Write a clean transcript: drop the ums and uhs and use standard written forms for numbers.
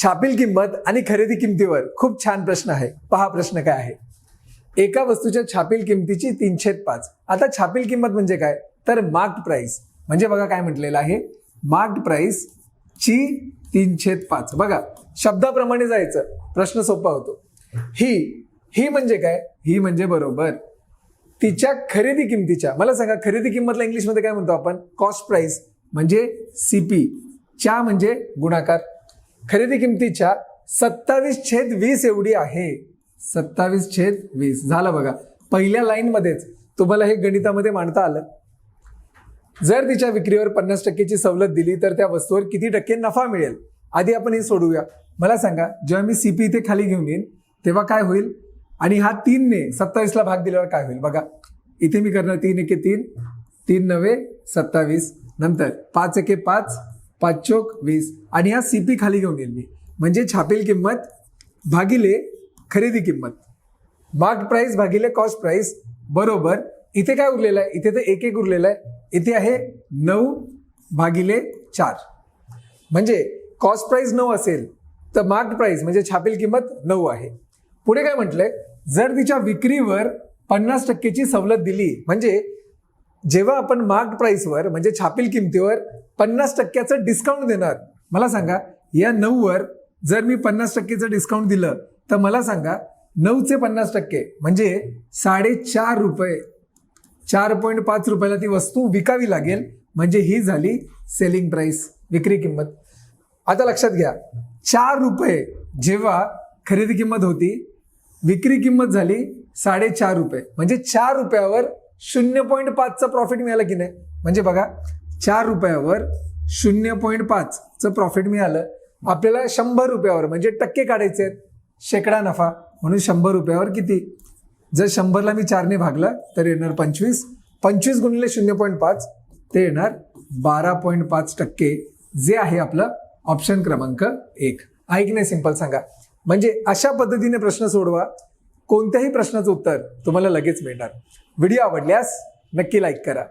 छापील किंमत आणि खरेदी किमतीवर खूप छान प्रश्न आहे. पहा प्रश्न काय आहे. एका वस्तूच्या छापील किमतीची 3/5. आता छापील किंमत म्हणजे काय, तर मार्क्ड प्राइस म्हणजे बघा काय म्हटलेलं आहे, मार्क्ड प्राइस ची 3/5. बघा शब्दाप्रमाणे जायचं, प्रश्न सोपा होतो. ही म्हणजे काय, ही म्हणजे बरोबर तिच्या खरेदी किमतीच्या, मला सांगा खरेदी किंमतला इंग्लिशमध्ये काय म्हणतो आपण, कॉस्ट प्राइस म्हणजे सीपी, च्या म्हणजे गुणाकार, खरेदी किमतीच्या 27/20 एवढी आहे. 27/20 झालं. बघा पहिल्या लाईन मध्येच तुम्हाला हे गणितामध्ये मांडता आलं. जर तिच्या विक्रीवर 50% सवलत दिली तर त्या वस्तूवर किती टक्के नफा मिळेल. आधी आपण हे सोडवूया. मला सांगा जेव्हा मी सीपी इथे खाली घेऊन येईन तेव्हा काय होईल, आणि हा 3 ने 27 ला भाग दिल्यावर काय होईल. बघा इथे मी करणार 3 एके 3, 3 9 27, नंतर 5 एके 5, 5 चोक 20, आणि हा सीपी खाली घेऊन येईल मी, म्हणजे छापील किंमत भागिले खरेदी किंमत, मार्क्ड प्राइस भागिले कॉस्ट प्राइस बरोबर. इथे काय उरलेलं आहे, इथे तर 1 उरलेलं आहे. इथे आहे 9/4, म्हणजे कॉस्ट प्राइस 9 असेल तर मार्क्ड प्राइस म्हणजे छापील किंमत 9 आहे. पुढे काय म्हटलंय, जर तिच्या विक्रीवर 50% सवलत दिली, म्हणजे जेव्हा आपण मार्क्ड प्राइसवर म्हणजे छापील किमतीवर 50% डिस्काउंट देणार. मला सांगा या 9 वर जर मी 50% डिस्काउंट दिलं तर मला सांगा 9चे 50% म्हणजे 4.5 रुपये, 4.5 रुपयाला ती वस्तू विकावी लागेल, म्हणजे ही झाली सेलिंग प्राइस, विक्री किंमत. आता लक्षात घ्या 4 रुपये जेव्हा खरेदी किंमत होती, विक्री किंमत झाली 4.5 रुपये, म्हणजे 4 रुपयावर 0.5चं प्रॉफिट मिळालं की नाही. म्हणजे बघा 4 रुपयावर 0.5चं प्रॉफिट मिळालं. आपल्याला 100 रुपयावर म्हणजे टक्के काढायचे आहेत, शेकडा नफा, म्हणून 100 रुपयावर किती, जर 100ला मी 4 ने भागलं तर येणार 25, 25 गुणिले 0.5 ते येणार 12.5%, जे आहे आपलं ऑप्शन क्रमांक 1. आहे की नाही सिंपल, सांगा. म्हणजे अशा पद्धतीने प्रश्न सोडवा, कोणत्याही प्रश्नाचं उत्तर तुम्हाला लगेच मिळणार. व्हिडिओ आवडल्यास नक्की लाईक करा.